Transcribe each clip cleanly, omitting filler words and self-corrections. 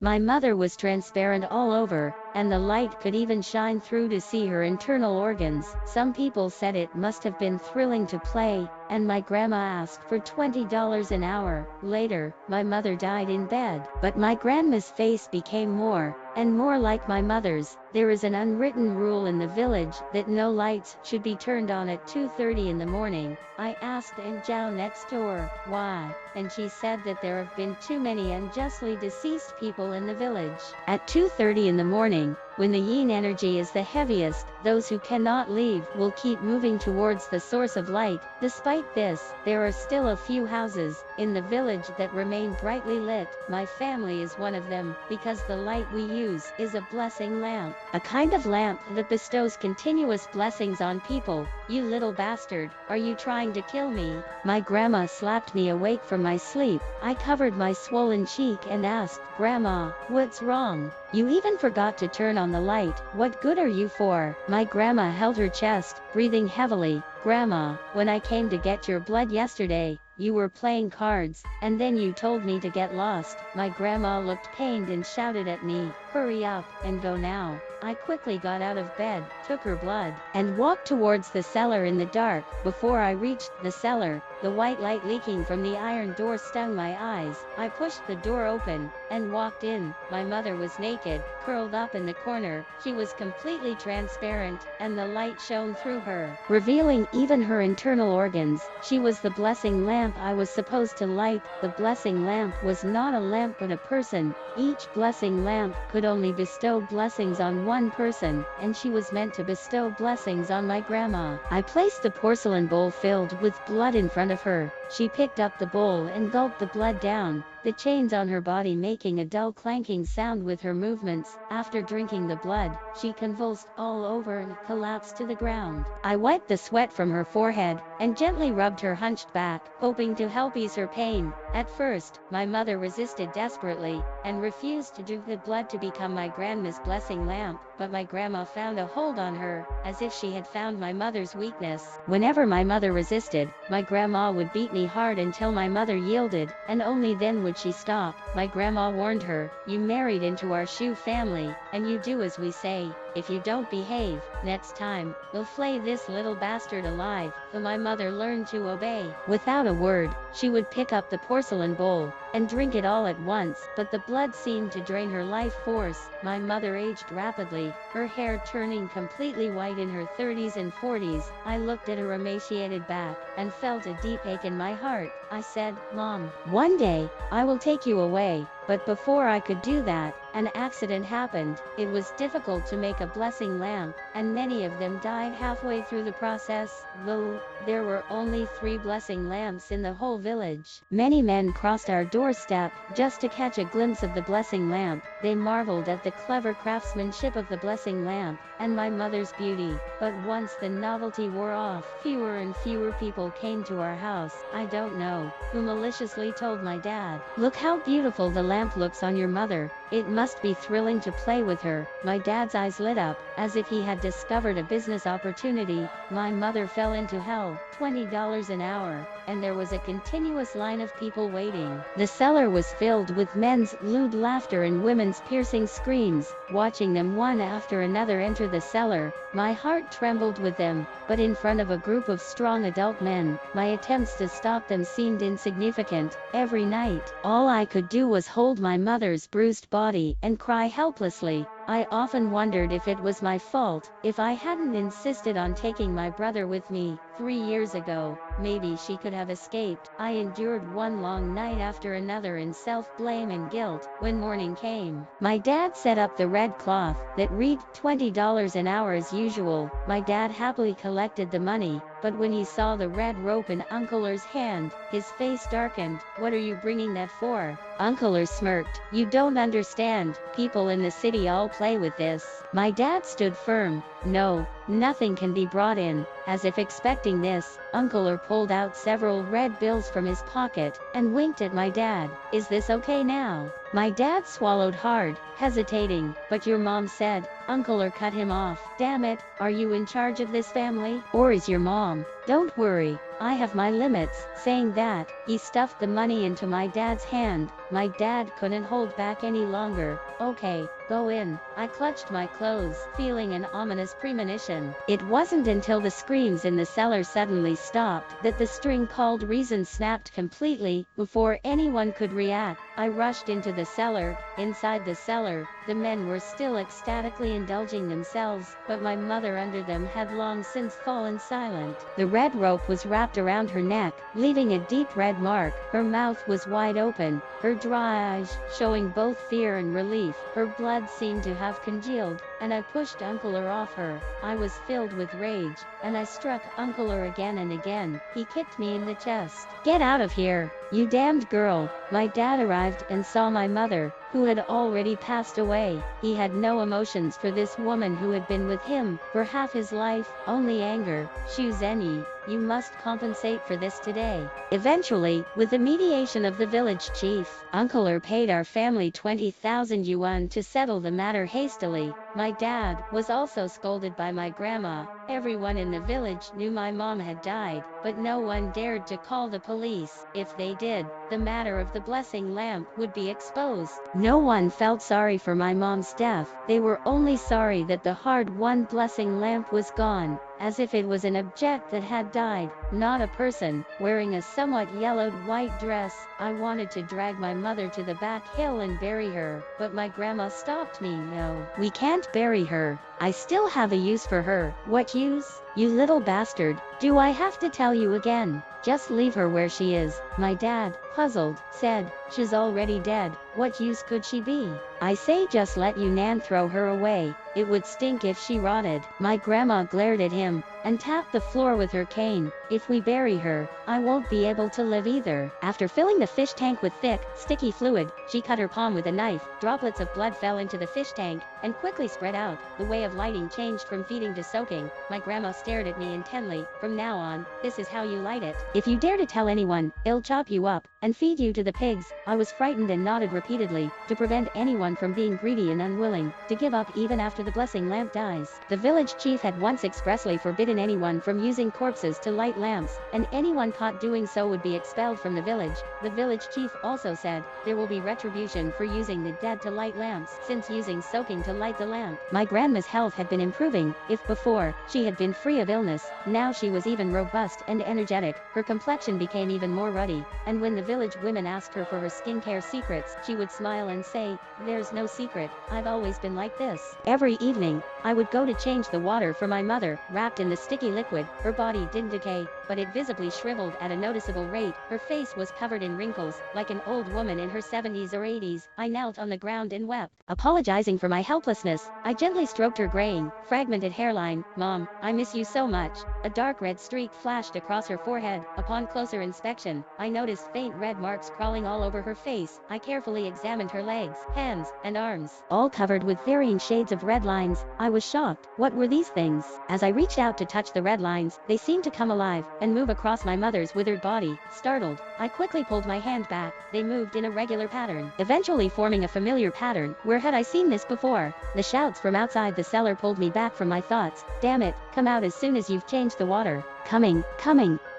My mother was transparent all over, and the light could even shine through to see her internal organs. Some people said it must have been thrilling to play, and my grandma asked for $20 an hour. Later, my mother died in bed, but my grandma's face became more and more like my mother's. There is an unwritten rule in the village that no lights should be turned on at 2:30 in the morning. I asked Aunt Zhao next door why, and she said that there have been too many unjustly deceased people in the village. At 2:30 in the morning, when the yin energy is the heaviest, those who cannot leave will keep moving towards the source of light. Despite this, there are still a few houses in the village that remain brightly lit. My family is one of them, because the light we use is a blessing lamp, a kind of lamp that bestows continuous blessings on people. You little bastard, are you trying to kill me? My grandma slapped me awake from my sleep. I covered my swollen cheek and asked, Grandma, what's wrong? You even forgot to turn on the light. What good are you for? My grandma held her chest, breathing heavily. Grandma, when I came to get your blood yesterday, you were playing cards, and then you told me to get lost. My grandma looked pained and shouted at me, hurry up, and go now. I quickly got out of bed, took her blood, and walked towards the cellar in the dark. Before I reached the cellar, the white light leaking from the iron door stung my eyes. I pushed the door open, and walked in. My mother was naked, curled up in the corner. She was completely transparent, and the light shone through her, revealing even her internal organs. She was the blessing lamp I was supposed to light. The blessing lamp was not a lamp but a person. Each blessing lamp could only bestow blessings on one person, and she was meant to bestow blessings on my grandma. I placed the porcelain bowl filled with blood in front of her. She picked up the bowl and gulped the blood down, the chains on her body making a dull clanking sound with her movements. After drinking the blood, she convulsed all over and collapsed to the ground. I wiped the sweat from her forehead, and gently rubbed her hunched back, hoping to help ease her pain. At first, my mother resisted desperately, and refused to drink the blood to become my grandma's blessing lamp, but my grandma found a hold on her, as if she had found my mother's weakness. Whenever my mother resisted, my grandma would beat me hard until my mother yielded, and only then would she stop. My grandma warned her, you married into our Shu family, and you do as we say. If you don't behave, next time, we'll flay this little bastard alive. But my mother learned to obey. Without a word, she would pick up the porcelain bowl, and drink it all at once, but the blood seemed to drain her life force. My mother aged rapidly, her hair turning completely white in her 30s and 40s. I looked at her emaciated back, and felt a deep ache in my heart. I said, Mom, one day, I will take you away. But before I could do that, an accident happened. It was difficult to make a blessing lamp, and many of them died halfway through the process. Though there were only 3 blessing lamps in the whole village. Many men crossed our doorstep just to catch a glimpse of the blessing lamp. They marveled at the clever craftsmanship of the blessing lamp, and my mother's beauty. But once the novelty wore off, fewer and fewer people came to our house. I don't know who maliciously told my dad, look how beautiful the lamp looks on your mother. It must be thrilling to play with her. My dad's eyes lit up, as if he had discovered a business opportunity. My mother fell into hell, $20 an hour, and there was a continuous line of people waiting. The cellar was filled with men's lewd laughter and women's piercing screams. Watching them one after another enter the cellar, my heart trembled with them, but in front of a group of strong adult men, my attempts to stop them seemed insignificant. Every night, all I could do was hold my mother's bruised body and cry helplessly. I often wondered if it was my fault, if I hadn't insisted on taking my brother with me. 3 years ago, maybe she could have escaped. I endured one long night after another in self-blame and guilt. When morning came, my dad set up the red cloth that read $20 an hour as usual. My dad happily collected the money, but when he saw the red rope in Uncle's hand, his face darkened. What are you bringing that for? Uncle smirked. You don't understand. People in the city all play with this. My dad stood firm. No, nothing can be brought in. As if expecting this, Uncle pulled out several red bills from his pocket, and winked at my dad. Is this okay now? My dad swallowed hard, hesitating. But your mom said. Uncle cut him off. Damn it, are you in charge of this family? Or is your mom? Don't worry, I have my limits. Saying that, he stuffed the money into my dad's hand, My dad couldn't hold back any longer. Okay, go in. I clutched my clothes, feeling an ominous premonition. It wasn't until the screams in the cellar suddenly stopped that the string called reason snapped completely. Before anyone could react, I rushed into the cellar. Inside the cellar, the men were still ecstatically indulging themselves, but my mother under them had long since fallen silent. The red rope was wrapped around her neck, leaving a deep red mark. Her mouth was wide open, her dry eyes showing both fear and relief. Her blood seemed to have congealed, and I pushed Uncle off her. I was filled with rage, and I struck Uncle again and again. He kicked me in the chest. "Get out of here, you damned girl!" My dad arrived and saw my mother, who had already passed away. He had no emotions for this woman who had been with him for half his life, only anger. "Shu Zhenyi, you must compensate for this today." Eventually, with the mediation of the village chief, Uncle paid our family 20,000 yuan to settle the matter hastily. My dad was also scolded by my grandma. Everyone in the village knew my mom had died, but no one dared to call the police. If they did, the matter of the blessing lamp would be exposed. No one felt sorry for my mom's death. They were only sorry that the hard-won blessing lamp was gone, as if it was an object that had died, not a person. Wearing a somewhat yellowed white dress, I wanted to drag my mother to the back hill and bury her, but my grandma stopped me. "No, we can't bury her. I still have a use for her." "What use, you little bastard? Do I have to tell you again? Just leave her where she is." My dad, puzzled, said, "She's already dead. What use could she be?" "I say just let Yunnan throw her away. It would stink if she rotted." My grandma glared at him and tapped the floor with her cane. "If we bury her, I won't be able to live either." After filling the fish tank with thick, sticky fluid, she cut her palm with a knife. Droplets of blood fell into the fish tank and quickly spread out. The way of lighting changed from feeding to soaking. My grandma stared at me intently. "From now on, this is how you light it. If you dare to tell anyone, I'll chop you up and feed you to the pigs." I was frightened and nodded repeatedly, to prevent anyone from being greedy and unwilling to give up even after the blessing lamp dies. The village chief had once expressly forbidden anyone from using corpses to light lamps, and anyone caught doing so would be expelled from the village. The village chief also said, there will be retribution for using the dead to light lamps, since using soaking to light the lamp. My grandma's health had been improving. If before, she had been free of illness, now she was even robust and energetic. Her complexion became even more ruddy, and when the village women asked her for her skincare secrets, she would smile and say, "There's no secret, I've always been like this." Every evening, I would go to change the water for my mother. Wrapped in the sticky liquid, her body didn't decay, but it visibly shriveled at a noticeable rate. Her face was covered in wrinkles, like an old woman in her 70s or 80s. I knelt on the ground and wept. Apologizing for my helplessness, I gently stroked her graying, fragmented hairline. "Mom, I miss you so much." A dark red streak flashed across her forehead. Upon closer inspection, I noticed faint red marks crawling all over her face. I carefully examined her legs, hands, and arms, all covered with varying shades of red lines. I was shocked. What were these things? As I reached out to touch the red lines, they seemed to come alive and move across my mother's withered body. Startled, I quickly pulled my hand back. They moved in a regular pattern, eventually forming a familiar pattern. Where had I seen this before? The shouts from outside the cellar pulled me back from my thoughts. "Damn it, come out as soon as you've changed the water." Coming.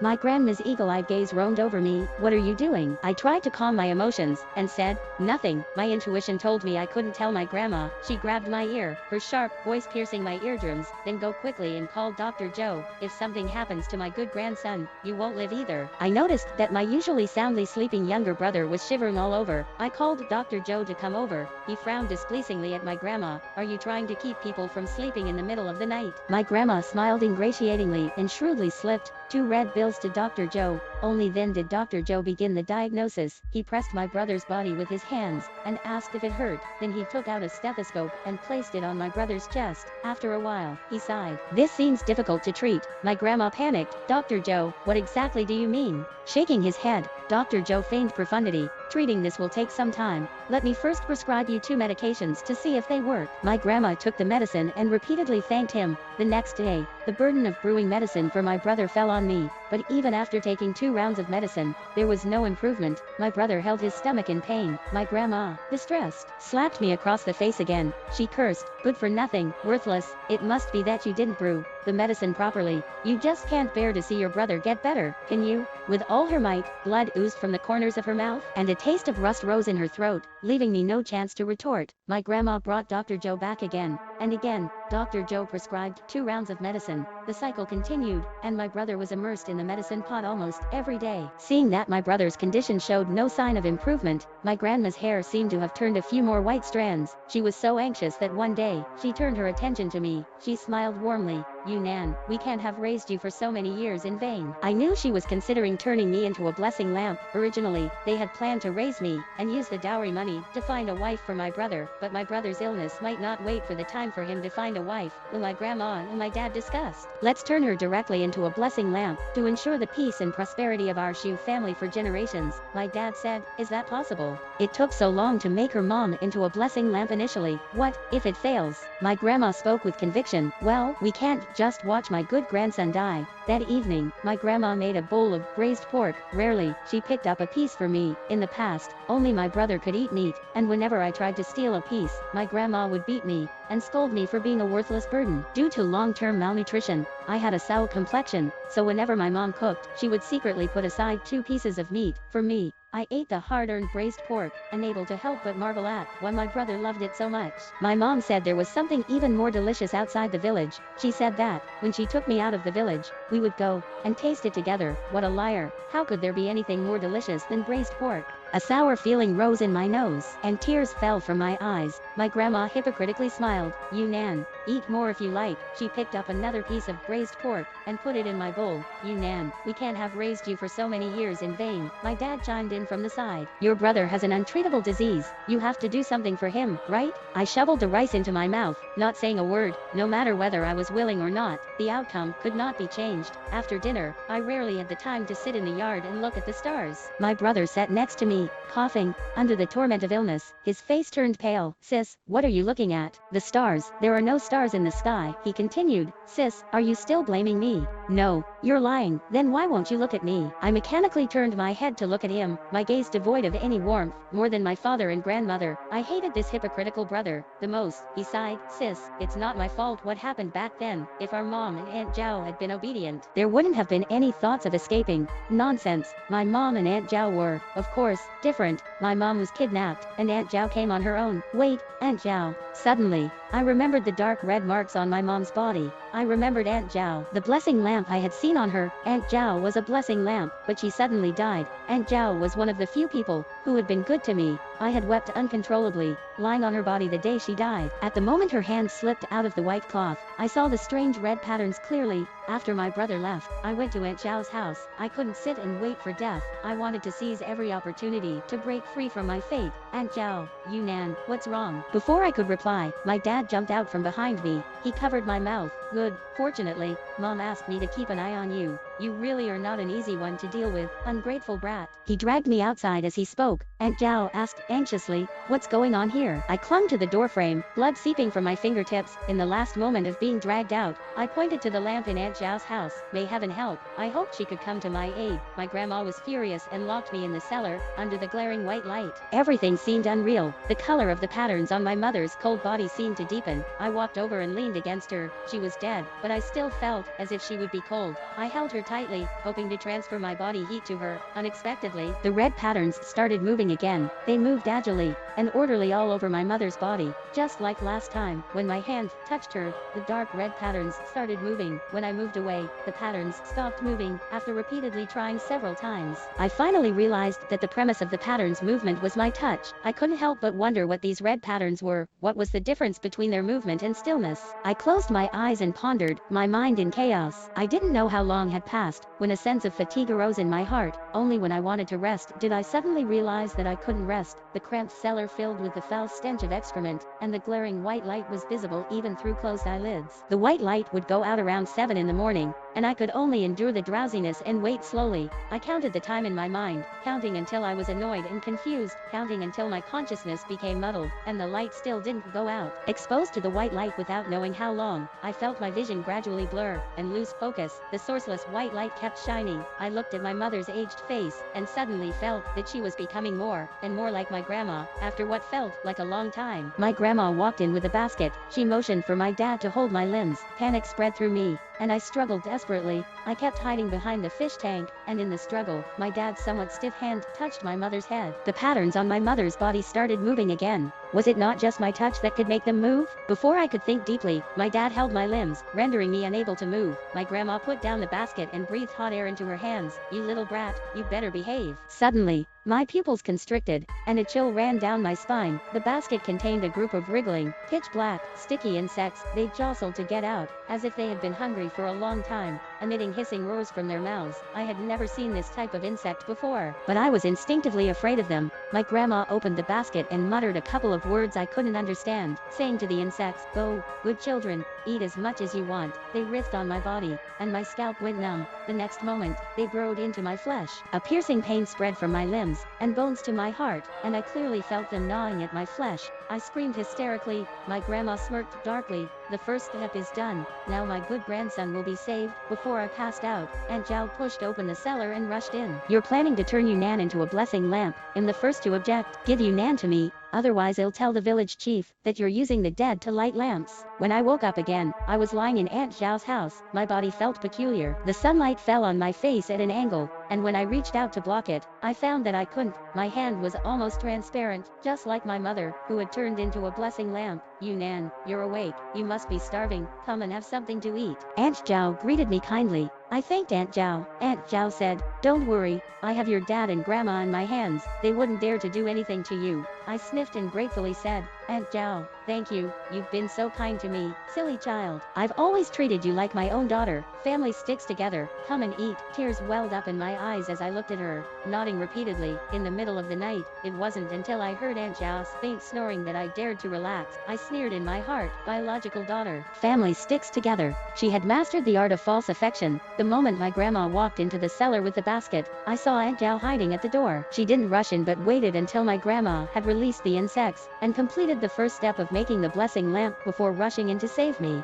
My grandma's eagle-eyed gaze roamed over me. "What are you doing?" I tried to calm my emotions and said, "Nothing." My intuition told me I couldn't tell my grandma. She grabbed my ear, her sharp voice piercing my eardrums. "Then go quickly and call Dr. Joe. If something happens to my good grandson, you won't live either." I noticed that my usually soundly sleeping younger brother was shivering all over. I called Dr. Joe to come over. He frowned displeasingly at my grandma. "Are you trying to keep people from sleeping in the middle of the night?" My grandma smiled ingratiatingly and shrewdly slipped 2 red bills to Dr. Joe. Only then did Dr. Joe begin the diagnosis. He pressed my brother's body with his hands and asked if it hurt. Then he took out a stethoscope and placed it on my brother's chest. After a while, he sighed. "This seems difficult to treat." My grandma panicked. "Dr. Joe, what exactly do you mean?" Shaking his head, Dr. Joe feigned profundity. "Treating this will take some time. Let me first prescribe you 2 medications to see if they work." My grandma took the medicine and repeatedly thanked him. The next day, the burden of brewing medicine for my brother fell on me. But even after taking 2 rounds of medicine, there was no improvement. My brother held his stomach in pain. My grandma, distressed, slapped me across the face again. She cursed. "Good for nothing, worthless. It must be that you didn't brew." the medicine properly. You just can't bear to see your brother get better, can you? With all her might, blood oozed from the corners of her mouth, and a taste of rust rose in her throat, leaving me no chance to retort. My grandma brought Dr. Joe back again, and again. Dr. Joe prescribed 2 rounds of medicine. The cycle continued, and my brother was immersed in the medicine pot almost every day. Seeing that my brother's condition showed no sign of improvement, my grandma's hair seemed to have turned a few more white strands. She was so anxious that one day, she turned her attention to me. She smiled warmly. "You Nan, we can't have raised you for so many years in vain." I knew she was considering turning me into a blessing lamp. Originally, they had planned to raise me, and use the dowry money, to find a wife for my brother, but my brother's illness might not wait for the time for him to find a wife, whom my grandma and my dad discussed. "Let's turn her directly into a blessing lamp, to ensure the peace and prosperity of our Shu family for generations," my dad said. "Is that possible? It took so long to make her mom into a blessing lamp initially. What if it fails?" My grandma spoke with conviction. "Well, we can't just watch my good grandson die." That evening, my grandma made a bowl of braised pork. Rarely, she picked up a piece for me. In the past, only my brother could eat meat, and whenever I tried to steal a piece, my grandma would beat me, and scold me for being a worthless burden. Due to long-term malnutrition, I had a sour complexion, so whenever my mom cooked, she would secretly put aside 2 pieces of meat for me. I ate the hard-earned braised pork, unable to help but marvel at why my brother loved it so much. My mom said there was something even more delicious outside the village. She said that, when she took me out of the village, we would go and taste it together. What a liar. How could there be anything more delicious than braised pork? A sour feeling rose in my nose, and tears fell from my eyes. My grandma hypocritically smiled. "You Nan, eat more if you like." She picked up another piece of braised pork, and put it in my bowl. "You Nan, we can't have raised you for so many years in vain," my dad chimed in from the side. "Your brother has an untreatable disease. You have to do something for him, right?" I shoveled the rice into my mouth, not saying a word. No matter whether I was willing or not, the outcome could not be changed. After dinner, I rarely had the time to sit in the yard and look at the stars. My brother sat next to me, coughing, under the torment of illness. His face turned pale. "Sis, what are you looking at?" "The stars. There are no stars in the sky," he continued. "Sis, are you still blaming me?" "No, you're lying." "Then why won't you look at me?" I mechanically turned my head to look at him, my gaze devoid of any warmth. More than my father and grandmother, I hated this hypocritical brother the most. He sighed. "Sis, it's not my fault what happened back then. If our mom and Aunt Zhao had been obedient, there wouldn't have been any thoughts of escaping." Nonsense. My mom and Aunt Zhao were, of course, different. My mom was kidnapped, and Aunt Zhao came on her own. Wait, Aunt Zhao. Suddenly, I remembered the dark red marks on my mom's body. I remembered Aunt Zhao, the blessing lamp I had seen on her. Aunt Zhao was a blessing lamp, but she suddenly died. Aunt Zhao was one of the few people who had been good to me. I had wept uncontrollably, lying on her body the day she died. At the moment her hand slipped out of the white cloth, I saw the strange red patterns clearly. After my brother left, I went to Aunt Zhao's house. I couldn't sit and wait for death. I wanted to seize every opportunity to break free from my fate. "Aunt Zhao, you Nan, what's wrong?" Before I could reply, my dad jumped out from behind me. He covered my mouth. "Good. Fortunately, Mom asked me to keep an eye on you. You really are not an easy one to deal with, ungrateful brat." He dragged me outside as he spoke. Aunt Zhao asked anxiously, "What's going on here?" I clung to the doorframe, blood seeping from my fingertips. In the last moment of being dragged out, I pointed to the lamp in Aunt Zhao's house. May heaven help. I hoped she could come to my aid. My grandma was furious and locked me in the cellar, under the glaring white light. Everything seemed unreal. The color of the patterns on my mother's cold body seemed to deepen. I walked over and leaned against her. She was dead, but I still felt as if she would be cold. I held her tightly, hoping to transfer my body heat to her. Unexpectedly, the red patterns started moving again. They moved agilely and orderly all over my mother's body. Just like last time, when my hand touched her, the dark red patterns started moving. When I moved away, the patterns stopped moving. After repeatedly trying several times, I finally realized that the premise of the patterns movement was my touch. I couldn't help but wonder what these red patterns were. What was the difference between their movement and stillness? I closed my eyes and pondered, my mind in chaos. I didn't know how long had passed, when a sense of fatigue arose in my heart. Only when I wanted to rest did I suddenly realize that I couldn't rest. The cramped cellar filled with the foul stench of excrement, and the glaring white light was visible even through closed eyelids. The white light would go out around 7 in the morning, and I could only endure the drowsiness and wait slowly. I counted the time in my mind, counting until I was annoyed and confused, counting until my consciousness became muddled, and the light still didn't go out. Exposed to the white light without knowing how long, I felt my vision gradually blur and lose focus. The sourceless white light kept shining. I looked at my mother's aged face, and suddenly felt that she was becoming more and more like my grandma. After what felt like a long time, my grandma walked in with a basket. She motioned for my dad to hold my limbs. Panic spread through me, and I struggled desperately. I kept hiding behind the fish tank, and in the struggle, my dad's somewhat stiff hand touched my mother's head. The patterns on my mother's body started moving again. Was it not just my touch that could make them move? Before I could think deeply, my dad held my limbs, rendering me unable to move. My grandma put down the basket and breathed hot air into her hands. You little brat, you better behave. Suddenly, my pupils constricted, and a chill ran down my spine. The basket contained a group of wriggling, pitch-black, sticky insects. They jostled to get out, as if they had been hungry for a long time, emitting hissing roars from their mouths. I had never seen this type of insect before, but I was instinctively afraid of them. My grandma opened the basket and muttered a couple of words I couldn't understand, saying to the insects, "Go, good children, eat as much as you want." They writhed on my body, and my scalp went numb. The next moment, they burrowed into my flesh. A piercing pain spread from my limbs and bones to my heart, and I clearly felt them gnawing at my flesh. I screamed hysterically. My grandma smirked darkly. The first step is done. Now my good grandson will be saved. Before I passed out, Aunt Zhao pushed open the cellar and rushed in. "You're planning to turn Yunnan into a blessing lamp. I'm the first to object. Give Yunnan to me. Otherwise I'll tell the village chief that you're using the dead to light lamps." When I woke up again, I was lying in Aunt Zhao's house. My body felt peculiar. The sunlight fell on my face at an angle, and when I reached out to block it, I found that I couldn't. My hand was almost transparent, just like my mother, who had turned into a blessing lamp. "Yunnan, you're awake. You must be starving. Come and have something to eat." Aunt Zhao greeted me kindly. I thanked Aunt Zhao. Aunt Zhao said, "Don't worry, I have your dad and grandma in my hands. They wouldn't dare to do anything to you." I sniffed and gratefully said, "Aunt Zhao, thank you. You've been so kind to me. Silly child. I've always treated you like my own daughter. Family sticks together. Come and eat." Tears welled up in my eyes as I looked at her, nodding repeatedly. In the middle of the night, it wasn't until I heard Aunt Zhao's faint snoring that I dared to relax. I sneered in my heart, biological daughter. Family sticks together. She had mastered the art of false affection. The moment my grandma walked into the cellar with the basket, I saw Aunt Zhao hiding at the door. She didn't rush in but waited until my grandma had released the insects and completed the first step of making the blessing lamp before rushing in to save me.